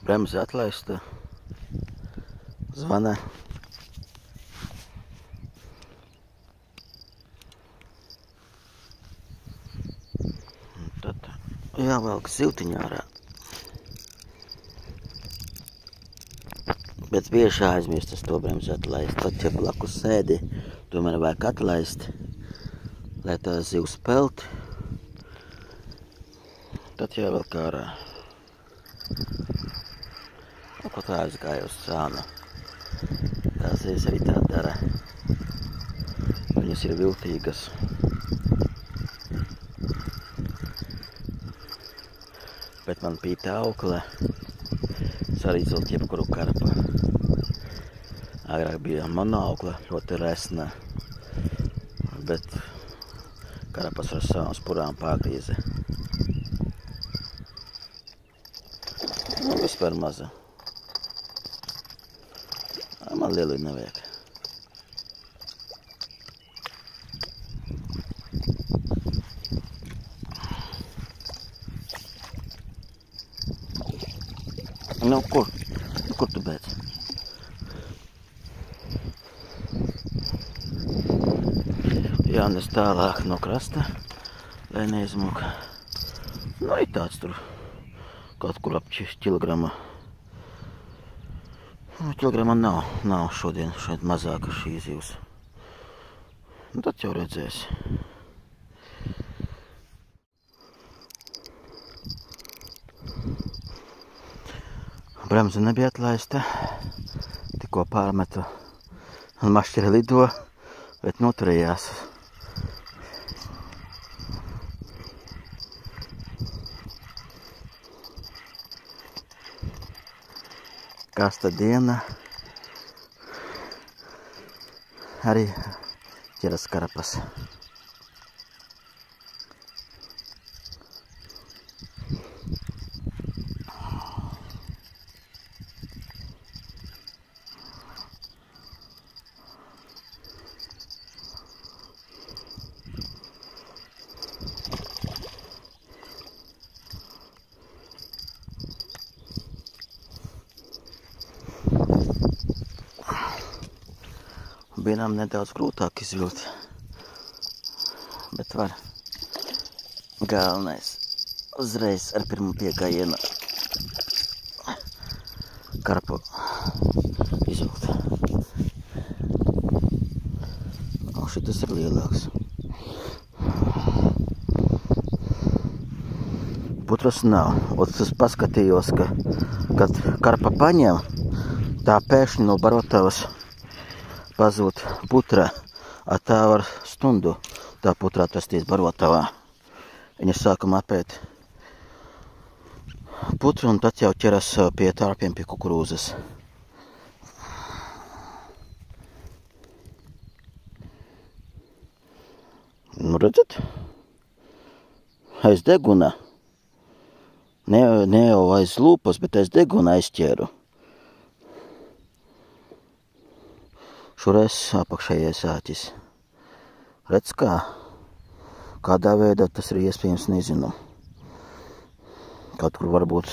bremze atlaista. Zvana. Un tad jāvelk siltiņā ārā. Bet bieži aizmirstas to bremzi atlaist. Pat ja blakus sēdi, tomēr vajag atlaist, lai tā zivs pelt. Tad jāvelk ārā. Pat aizgāja uz sānu. Tā zivs arī tā dara. Viņas ir viltīgas. Bet man pīta aukle. Sarīdzot jebkuru karpu. Agrāk bija monoaukle, ļoti resna, bet karapas ar savām spurām pārgrīze. Vispār maza. Man lieli nevajag. Nu, kur? Kur tu beidz? Jānes tālāk no krasta, lai neizmūk. Nu, arī tāds tur kaut kur ap kilograma. Nu, kilograma nav šodien, šeit mazāka šī zivs. Nu, tad jau redzēs. Bremze nebija atlaista, tikko pārmetu un mašķiri lido, bet noturējās. Kasta diena arī ķeras karapas. Vienam nedaudz grūtāk izvilkt, bet var. Galvenais uzreiz ar pirmo piegājienu karpu izvilkt. O, šitas ir lielāks. Putras nav. Es paskatījos, ka, kad karpa paņem, tā pēkšņi no Barotavas pazūt putra, tā var stundu tā putra atrasties Barotavā. Viņa sākuma apēt putru un tad jau ķeras pie tārpiem, pie kukurūzas. Nu, redzat? Aiz deguna. Ne jau aiz lūpas, bet aiz deguna aizķēru. Šurais apakšējais āķis. Redz kā? Kādā veidā tas ir iespējams, nezinu. Kaut kur varbūt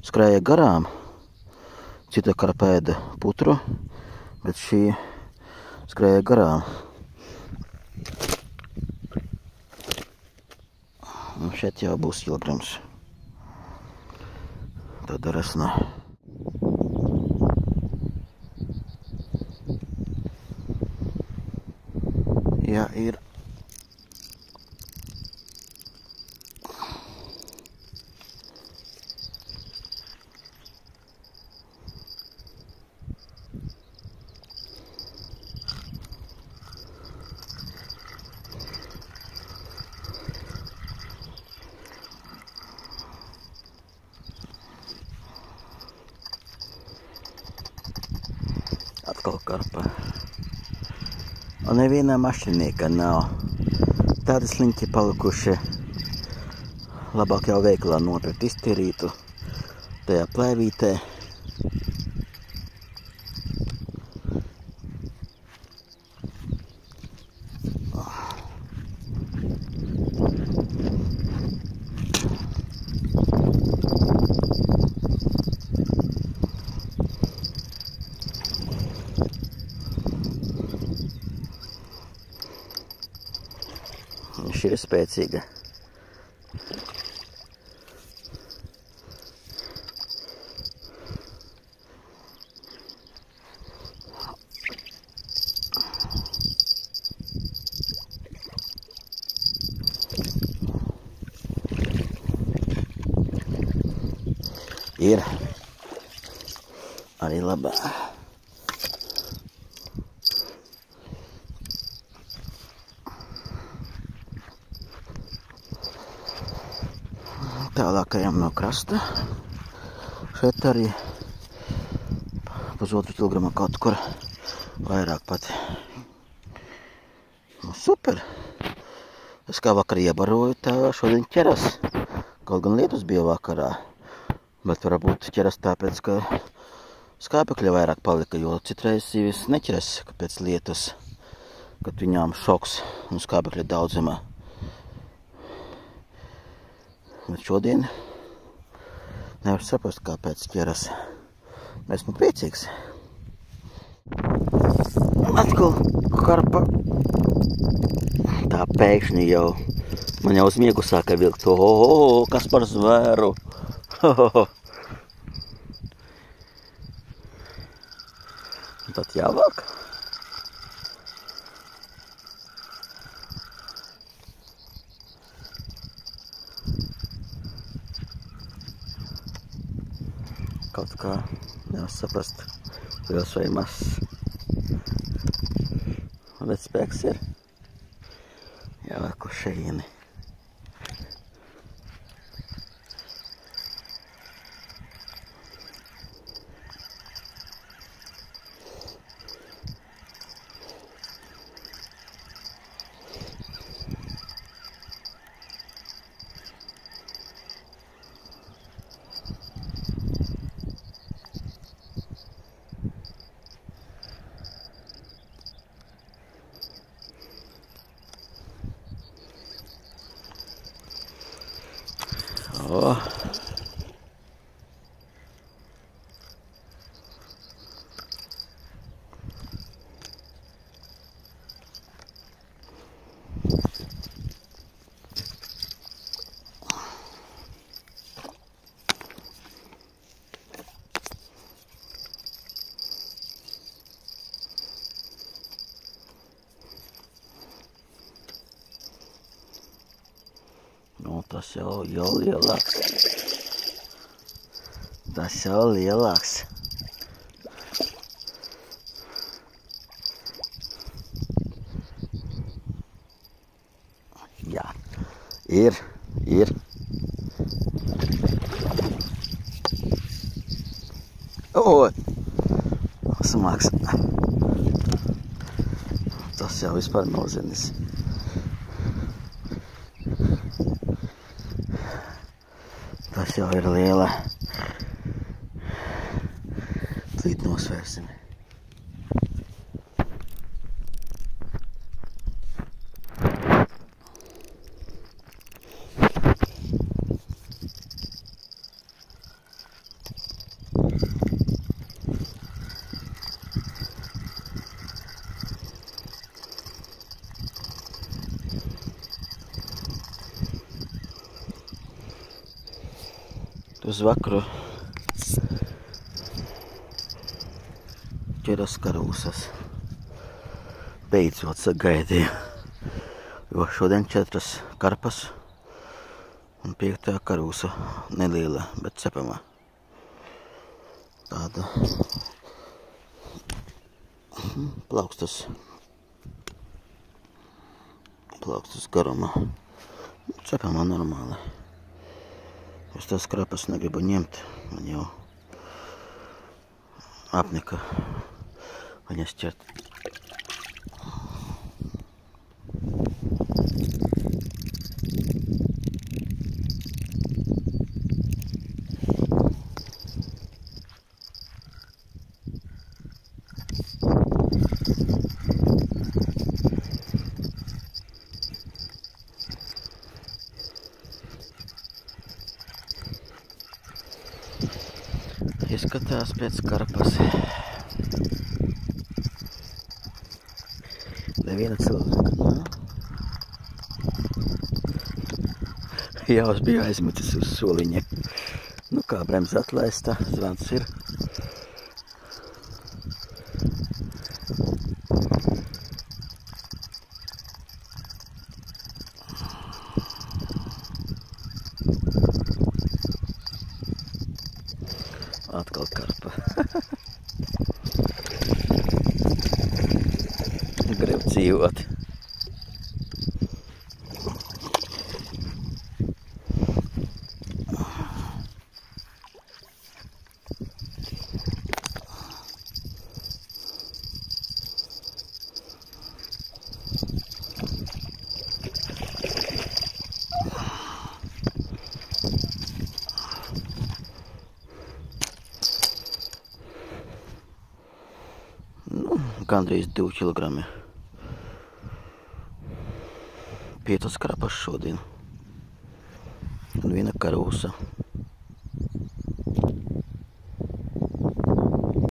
skrēja garām. Cita karpa ēda putru, bet šī skrēja garām. Un šeit jau būs kilograms. Tāda resna. Ja ir atkal karpa. Un nevienā mašinieka nav. Tādi sliņķi palikuši. Labāk jau veikalā nopirkt iztīrītu tajā plēvītē. ir spēcīga. Ir arī labā. Tālākajam no krasta. Šeit arī pusotru kilogramu kaut kur vairāk pat. Nu, super! Es kā vakar iebaroju, tā šodien ķeras. Kaut gan lietus bija vakarā. Bet varbūt ķeras tāpēc, ka skābekļa vairāk palika, jo citreiz zivis neķeras pēc lietus, kad viņām šoks un skābekļa daudzumā. Bet šodien nevar saprast, kāpēc ķeras. Esmu priecīgs. Atkal karpa. Tā pēkšņi jau man jau uz miegu sāka vilkt. Kas par zvēru? Tad jāvāk. Kaut kā nevar saprast, liels vai mazs. Bet spēks ir. Jāvāk uz šejieni. Nu, tas jau lielāks. Tas jau lielāks. Jā, ir. O, smags. Tas jau vispār nav zinis. Tas jau ir liela. Tūlīt nosvērsim. Uz vakaru ķeras karūsas. Beidzot sagaidīju, jo šodien 4 karpas un 5. karūsa neliela, bet cepamā. Tāda plaukstas garumā. Cepamā normāli. Es tās krapas negribu ņemt, man jau apnika viņas ķert. Izskatās pēc karpas. Neviena cilvēka nav. Jā, es biju aizmetis uz soliņa. Nu kā, bremze atlaista, zvans ir. Atkal karpa. Grib dzīvot. Gandrīz 2 kilogrami. 5 krapas šodien. Un 1 karūsa.